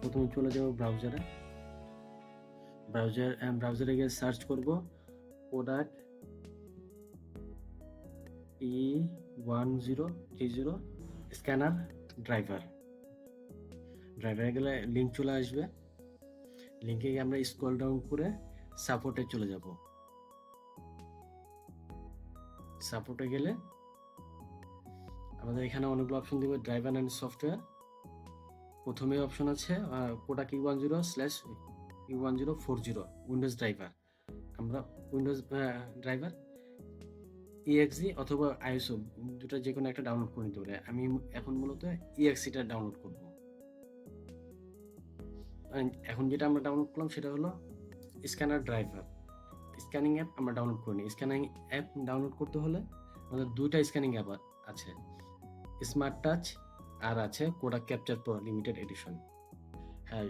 প্রথমে চলে যাব ব্রাউজারে। ব্রাউজারে গিয়ে সার্চ করব প্রোডাক্ট E1030 স্ক্যানার ড্রাইভারে গেলে লিঙ্ক চলে আসবে। লিঙ্কে গিয়ে আমরা স্ক্রল ডাউন করে সাপোর্টে চলে যাব। সাপোর্টে গেলে আমাদের এখানে অনেকগুলো অপশন দিবে, ড্রাইভার অ্যান্ড সফটওয়্যার। প্রথমে অপশন আছে প্রোডাক্ট E10/E1040 উইন্ডোজ ড্রাইভার। আমরা উইন্ডোজ ড্রাইভার EXE অথবা ISO দুটো যে কোনো একটা ডাউনলোড করে নিতে পারে। আমি এখন মূলত EXE-টা ডাউনলোড করব। এখন যেটা আমরা ডাউনলোড করলাম সেটা হলো স্ক্যানার ড্রাইভার। স্ক্যানিং অ্যাপ আমরা ডাউনলোড করিনি। স্ক্যানিং অ্যাপ ডাউনলোড করতে হলে আমাদের দুইটা স্ক্যানিং অ্যাপ আছে, স্মার্ট টাচ আর আছে Kodak capture pro limited edition. হ্যাঁ,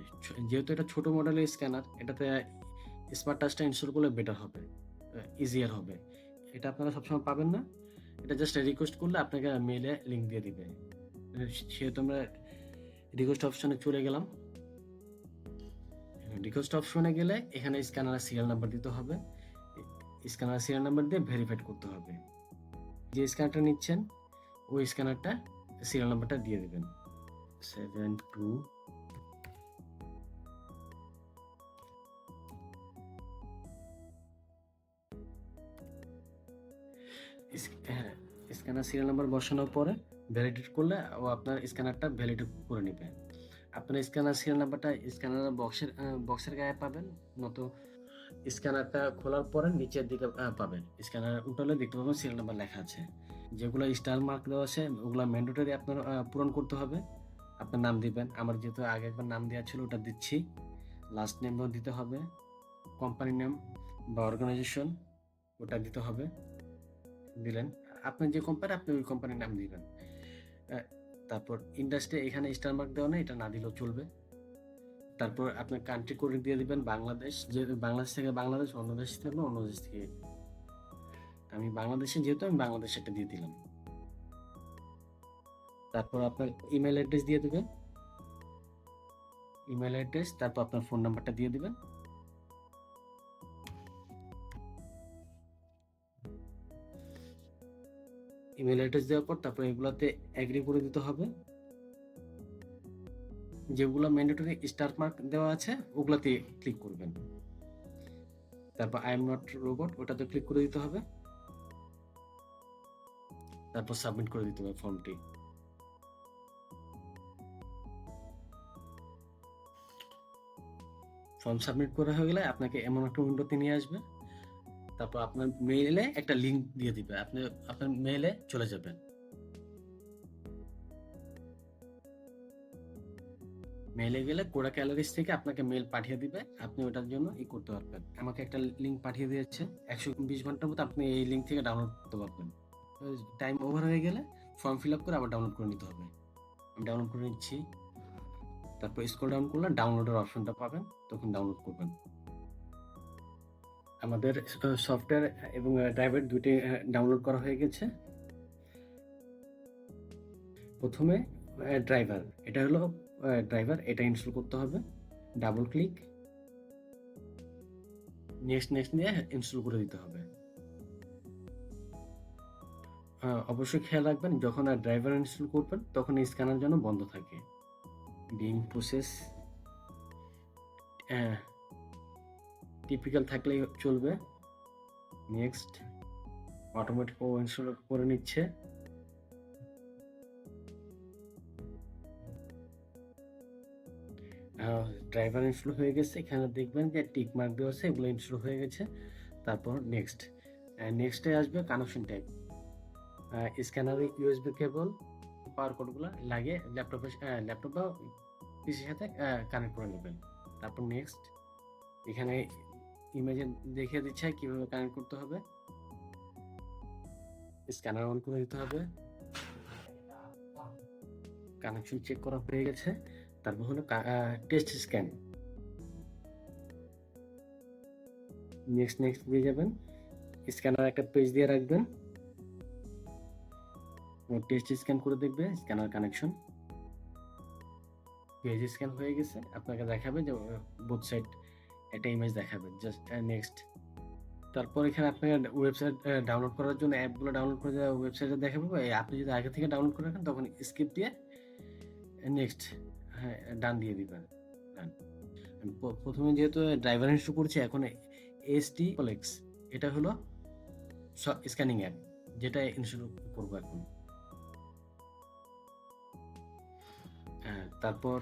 যেহেতু এটা ছোট মডেলের স্ক্যানার, এটাতে স্মার্ট টাচটা ইনস্টল করলে বেটার হবে, ইজিয়ার হবে। এটা আপনারা সবসময় পাবেন না, এটা জাস্ট রিকোয়েস্ট করলে আপনাকে মেইলে লিঙ্ক দিয়ে দিবে। সেহেতু আমরা রিকোয়েস্ট অপশনে চলে গেলাম। রিকোয়েস্ট অপশনে গেলে এখানে স্ক্যানারের সিরিয়াল নাম্বার দিতে হবে। স্ক্যানার সিরিয়াল নাম্বার দিয়ে ভেরিফাইড করতে হবে। যে স্ক্যানারটা নিচ্ছেন ওই স্ক্যানারটা সিরিয়াল নাম্বারটা দিয়ে দেবেন 72। স্ক্যানার সিরিয়াল নাম্বার বসানোর পরে ভ্যালিডেট করলে ও আপনার স্ক্যানারটা ভ্যালিডেট করে নেবে। আপনার স্ক্যানার সিরিয়াল নাম্বারটা স্ক্যানার বক্সের গায়ে পাবেন, নয়তো স্ক্যানারটা খোলার পরে নিচের দিকে পাবেন। স্ক্যানার উঠালে দেখতে পাবেন সিরিয়াল নাম্বার লেখা আছে। যেগুলো স্টার মার্ক দেওয়া আছে ওগুলো ম্যান্ডেটরি আপনার পূরণ করতে হবে। আপনার নাম দিবেন, আমার যেহেতু আগে একবার নাম দেওয়া ছিল ওটা দিচ্ছি। লাস্ট নেমও দিতে হবে, কোম্পানি নেম বা অর্গানাইজেশন ওটা দিতে হবে। দিলেন, আপনার যে কোম্পানি আপনি ওই কোম্পানির নাম দিবেন। তারপর ইন্ডাস্ট্রি এখানে স্টার মার্ক দেওয়া নেই, এটা না দিলেও চলবে। তারপর আপনার কান্ট্রি কোড দিয়ে দিবেন বাংলাদেশ, যে বাংলাদেশ থেকে বাংলাদেশ, অন্য দেশ থেকে অন্য দেশ থেকে। আমি বাংলাদেশে যেহেতু আমি বাংলাদেশ একটা দিয়ে দিলাম। তারপর আপনার ইমেল অ্যাড্রেস দিয়ে দিবেন, ইমেল অ্যাড্রেস, তারপর আপনার ফোন নাম্বারটা দিয়ে দিবেন। ইমেল অ্যাড্রেস দেওয়ার পর তারপর এগুলাতে এগ্রি করে দিতে হবে। যেগুলো ম্যান্ডেটরি স্টার মার্ক দেওয়া আছে ওগুলাতে ক্লিক করবেন। তারপর আই এম নট রোবট ওটাতে ক্লিক করে দিতে হবে। তারপর সাবমিট করে দিতে হবে ফর্মটি। ফর্ম সাবমিট করা হয়ে গেলে আপনাকে এমন একটা উইন্ডোতে নিয়ে আসবে। তারপর আপনার মেইলে একটা লিঙ্ক দিয়ে দিবে, আপনি আপনার মেইলে চলে যাবেন। মেইলে গেলে কোডাক গ্যালারিজ থেকে আপনাকে মেইল পাঠিয়ে দিবে, আপনি ওটার জন্য করতে পারবেন। আমাকে একটা লিঙ্ক পাঠিয়ে দিয়েছে, 120 ঘন্টার মতো আপনি এই লিঙ্ক থেকে ডাউনলোড করতে পারবেন। টাইম ওভার হয়ে গেলে ফর্ম ফিল আপ করে আবার ডাউনলোড করে নিতে হবে। আমি ডাউনলোড করে নিচ্ছি। তারপর স্ক্রল ডাউন করলে ডাউনলোডের অপশনটা পাবেন, তখন ডাউনলোড করবেন। আমাদের সফটওয়্যার এবং ড্রাইভার দুটি ডাউনলোড করা হয়ে গেছে। প্রথমে ড্রাইভার, এটা হলো ড্রাইভার, এটা ইনস্টল করতে হবে। ডাবল ক্লিক, নেক্সট দিয়ে ইনস্টল করে দিতে হবে। অবশ্যই খেয়াল রাখবেন যখন ড্রাইভার ইনস্টল করবেন তখন স্ক্যানার যেন বন্ধ থাকে। বিং প্রসেস টিপিক্যাল থাকলেই চলবে। নেক্সট, অটোমেটিক ইনস্টল করে নিচ্ছে। ড্রাইভার ইনস্টল হয়ে গেছে, এখানে দেখবেন যে টিক মার্ক দেওয়া আছে, এগুলো ইনস্টল হয়ে গেছে। তারপর নেক্সটে আসবে কানেকশন টাইপ। স্ক্যানারে ইউএসবি কেবল, পাওয়ার কোডগুলো লাগিয়ে ল্যাপটপ বা পিসির সাথে কানেক্ট করে নেবেন। তারপর নেক্সট, এখানে ইমেজে দেখিয়ে দিচ্ছে কিভাবে কানেক্ট করতে হবে। স্ক্যানার অন করে দিতে হবে। কানেকশন চেক করা হয়ে গেছে। তারপর হলো টেস্ট স্ক্যান। নেক্সট দিয়ে যাবেন। স্ক্যানার একটা পেজ দিয়ে রাখবেন, টেস্ট স্ক্যান করে দেখবে স্ক্যানার কানেকশন। পেজ স্ক্যান হয়ে গেছে, আপনাকে দেখাবে যে বোথ সাইড একটা ইমেজ দেখাবে। Just next. তারপর এখানে আপনাকে ওয়েবসাইট ডাউনলোড করার জন্য অ্যাপগুলো ডাউনলোড করে দেওয়া ওয়েবসাইটে দেখাবে। আপনি যদি আগে থেকে ডাউনলোড করে রাখেন তখন স্কিপ দিয়ে নেক্সট, হ্যাঁ, ডান দিয়ে দিবেন। ডান। প্রথমে যেহেতু ড্রাইভার ইনস্টল করছি, এখন এসটি কলেক্স, এটা হলো স্ক্যানিং অ্যাপ, যেটা ইনস্টল করবো এখন। হ্যাঁ, তারপর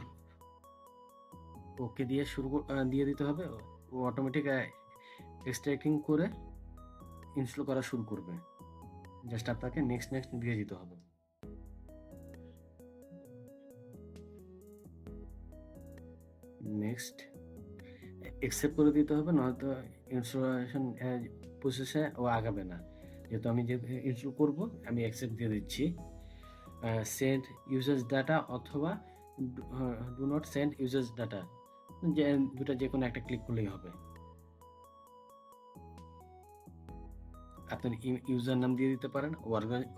ওকে দিয়ে দিয়ে দিতে হবে। ও অটোমেটিক এক্সট্রাক্টিং করে ইনস্টল করা শুরু করবে। জাস্ট আপনাকে নেক্সট দিয়ে দিতে হবে। নেক্সট অ্যাকসেপ্ট করে দিতে হবে, নয়তো ইনস্টলেশন প্রসেসে ও আগাবে না। যেহেতু আমি যে ইনস্টল করব, আমি অ্যাকসেপ্ট দিয়ে দিচ্ছি। সেন্ড ইউজার্স ডাটা অথবা do not send users data, যে দুটা যে কোনো একটা ক্লিক করলেই হবে। আপনার ইউজার নাম দিয়ে দিতে পারেন,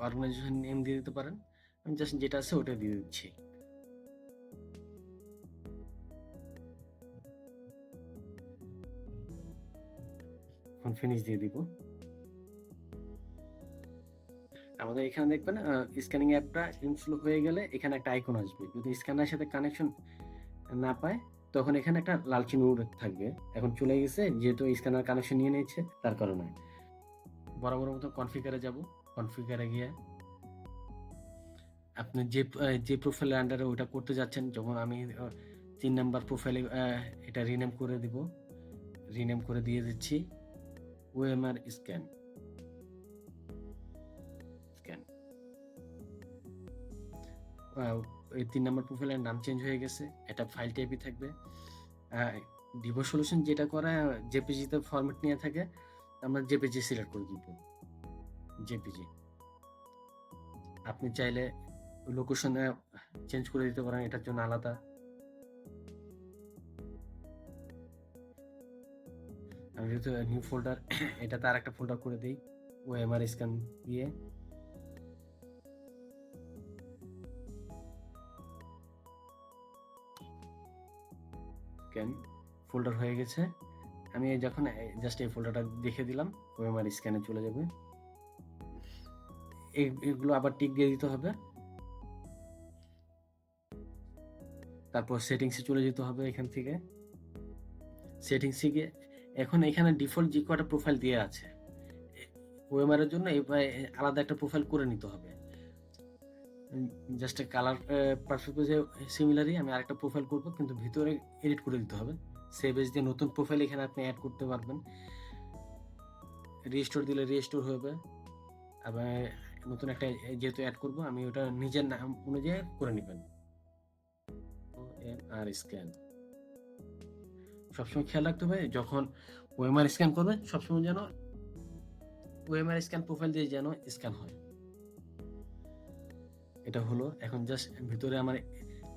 অর্গানাইজেশন নেম দিয়ে দিতে পারেন। আমি জাস্ট যেটা আছে ওটা দিয়ে দিচ্ছি। এখন ফিনিশ দিয়ে দিব। আমাদের এখানে দেখবেন স্ক্যানিং অ্যাপটা ইনস্টল হয়ে গেলে এখানে একটা আইকন আসবে। যদি স্ক্যানারের সাথে কানেকশন না পায় তখন এখানে একটা লাল চিহ্ন থাকবে। এখন চলে গেছে, যেহেতু স্ক্যানার কানেকশন নিয়ে নিয়েছে তার কারণে। বরাবর মতো কনফিগারে যাব। কনফিগারে গিয়ে আপনি যে প্রোফাইলের আন্ডারে ওটা করতে যাচ্ছেন, যখন আমি 3 নাম্বার প্রোফাইলে এটা রিনেম করে দিব। রিনেম করে দিয়ে দিচ্ছি ওএমআর স্ক্যান। এই 3 নাম্বার প্রোফাইলের নাম চেঞ্জ হয়ে গেছে। এটা ফাইল টাইপই থাকবে। ডিভো সলিউশন যেটা করা জেপিজিতে ফরম্যাট নিয়ে থাকে, আমরা জেপিজি সিলেক্ট করে দিব। জেপিজি। আপনি চাইলে লোকেশন চেঞ্জ করে দিতে পারেন, এটার জন্য আলাদা। আমি যেহেতু নিউ ফোল্ডার, এটা তার একটা ফোল্ডার করে দিই ওএমআর স্ক্যান দিয়ে। স্ক্যান ফোল্ডার হয়ে গেছে। আমি যখন জাস্ট এই ফোল্ডারটা দেখে দিলাম, ওএমআর স্ক্যানে চলে যাবে। এগুলো আবার টিক দিয়ে দিতে হবে। তারপর সেটিংসে চলে যেতে হবে। এখান থেকে সেটিংসে গিয়ে এখন এখানে ডিফল্ট যে কটা প্রোফাইল দিয়ে আছে ওএমআর এর জন্য আলাদা একটা প্রোফাইল করে নিতে হবে। জাস্ট কালার পারফেক্টলি সিমিলারই আমি আরেকটা প্রোফাইল করব, কিন্তু ভিতরে এডিট করে দিতে হবে। সেভ এজ দিয়ে নতুন প্রোফাইল এখানে আপনি অ্যাড করতে পারবেন। রিস্টোর দিলে রিস্টোর হবে। আবার নতুন একটা যেহেতু অ্যাড করব, আমি ওটা নিজের নাম অনুযায়ী করে নেবেন। ওএমআর স্ক্যান সবসময় খেয়াল রাখতে হবে, যখন ওএমআর স্ক্যান করবে সবসময় যেন ওএমআর স্ক্যান প্রোফাইল দিয়ে যেন স্ক্যান হয়। এটা হলো। এখন জাস্ট ভিতরে আমার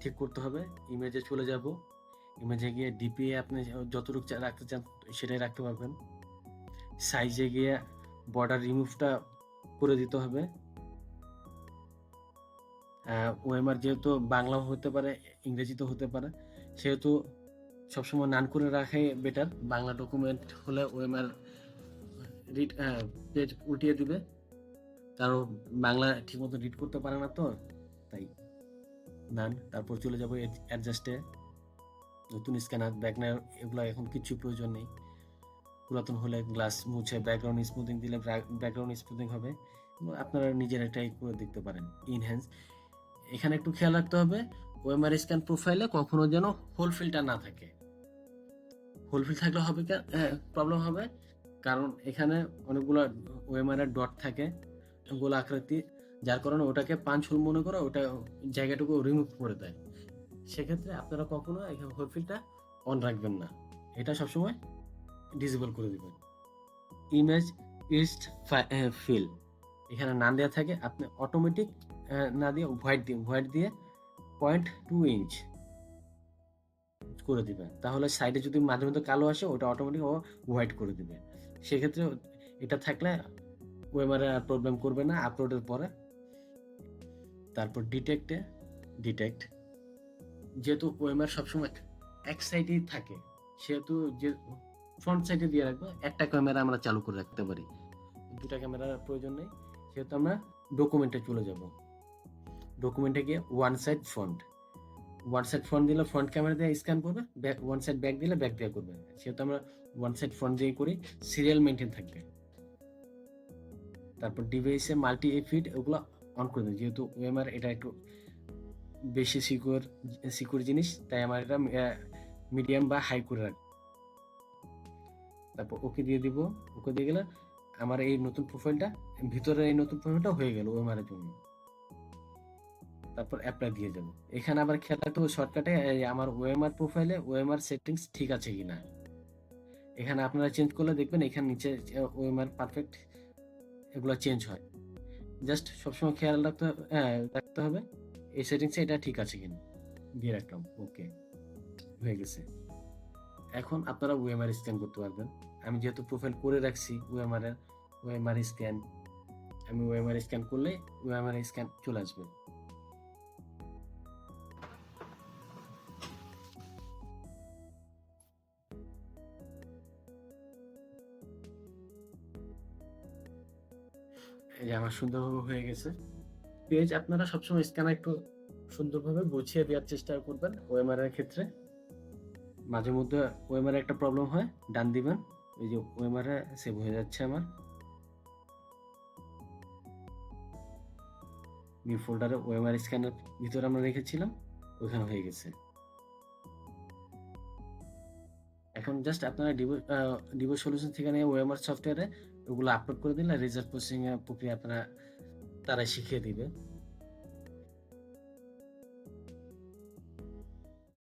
ঠিক করতে হবে। ইমেজে চলে যাব। ইমেজে গিয়ে ডিপিএ আপনি যতটুকু রাখতে চান সেটাই রাখতে পারবেন। সাইজে গিয়ে বর্ডার রিমুভটা করে দিতে হবে। ওএমআর যেহেতু বাংলাও হতে পারে, ইংরেজিতেও হতে পারে, সেহেতু সবসময় নান করে রাখাই বেটার। বাংলা ডকুমেন্ট হলে ওএমআর রিড পেজ উল্টিয়ে দিবে, কারণ বাংলা ঠিকমতো রিড করতে পারে না, তো তাই নান। তারপর চলে যাবো অ্যাডজাস্টে। নতুন স্ক্যানার, ব্যাকগ্রাউন্ড এগুলো এখন কিছু প্রয়োজন নেই। পুরাতন হলে গ্লাস মুছে ব্যাকগ্রাউন্ড স্মুথিং দিলে ব্যাকগ্রাউন্ড স্মুথিং হবে। আপনারা নিজের এটাই করে দেখতে পারেন। ইনহ্যান্স, এখানে একটু খেয়াল রাখতে হবে ওএমআর স্ক্যান প্রোফাইলে কখনো যেন হোল ফিলটা না থাকে। হোল ফিল থাকলে হবে প্রবলেম হবে, কারণ এখানে অনেকগুলো ওএমআর এর ডট থাকে, গোল আকৃতি, যার কারণে ওটাকে পাঁচ হোল মনে করে ওটা জায়গাটুকু রিমুভ করে দেয়। সেক্ষেত্রে আপনারা কখনো এখানে হোল ফিলটা অন রাখবেন না, এটা সবসময় ডিসেবল করে দিবেন। ইমেজ ইস্ট ফিল এখানে না দেওয়া থাকে, আপনি অটোমেটিক না দিয়ে হোয়াইট দিয়ে 0.2 ইঞ্চ করে দিবেন। তাহলে সাইডে যদি মাঝে মধ্যে কালো আসে ওটা অটোমেটিক ও হোয়াইট করে দিবে। সেক্ষেত্রে এটা থাকলে ওয়েমারে আর প্রবলেম করবে না আপলোডের পরে। তারপর ডিটেক্ট যেহেতু ওএমআর সবসময় এক সাইডেই থাকে, সেহেতু যে ফ্রন্ট সাইডে দিয়ে রাখবো, একটা ক্যামেরা আমরা চালু করে রাখতে পারি, দুটা ক্যামেরার প্রয়োজন নেই। সেহেতু আমরা ডকুমেন্টে চলে যাব। ডকুমেন্টে গিয়ে ওয়ান সাইড ফ্রন্ট দিলে ফ্রন্ট ক্যামেরা দিয়ে স্ক্যান করবে, ওয়ান সাইড ব্যাক দিলে ব্যাক দিয়ে করবে। সেহেতু আমরা ওয়ান সাইড ফ্রন্ট দিয়ে করি, সিরিয়াল মেনটেন থাকবে। তারপর ডিভাইসে মাল্টি ফিড ওগুলো অন করে দেবো, যেহেতু ওএমআর এটা একটু বেশি সিকিউর জিনিস, তাই আমার এটা মিডিয়াম বা হাই করে রাখবো। তারপর ওকে দিয়ে দিব। ওকে দিয়ে গেলে আমার এই নতুন প্রোফাইলটা, ভিতরে এই নতুন প্রোফাইলটা হয়ে গেল ওএমআর এর জন্য। তারপর অ্যাপ্লাই দিয়ে যাব। এখানে আবার খেয়াল রাখতে হবে শর্টকাটে আমার ওএমআর প্রোফাইলে ওএমআর সেটিংস ঠিক আছে কিনা। এখানে আপনারা চেঞ্জ করলে দেখবেন এখানে নিচে ওএমআর পারফেক্ট এগুলো চেঞ্জ হয়। জাস্ট সবসময় খেয়াল রাখতে হবে এই সেটিংসে এটা ঠিক আছে কিনা। দিয়ে রাখলাম, ওকে হয়ে গেছে। এখন আপনারা ওএমআর স্ক্যান করতে পারবেন। আমি যেহেতু প্রোফাইল করে রাখছি ওএমআর স্ক্যান, আমি ওএমআর স্ক্যান করলে ওএমআর স্ক্যান চলে আসবে। এই যে আমার সুন্দরভাবে হয়ে গেছে পেজ। আপনারা সবসময় স্ক্যানার একটু সুন্দরভাবে গুছিয়ে দেওয়ার চেষ্টা করবেন। ওএমআর এর ক্ষেত্রে মাঝে মধ্যে ওএমআর একটা প্রবলেম হয়, ডান দিবেন, এই যে ওএমআর সেভ হয়ে যাচ্ছে আমার নিউ ফোল্ডারে। ওএমআর স্ক্যানার ভিতরে আমরা রেখেছিলাম, ওইখানে হয়ে গেছে। এখন জাস্ট আপনারা ডিভো সলিউশন থেকে নিয়ে ওএমআর সফটওয়্যারে ওগুলো আপলোড করে দিলে রেজাল্ট প্রসেসিং প্রক্রিয়া আপনারা তারা শিখিয়ে দিবে।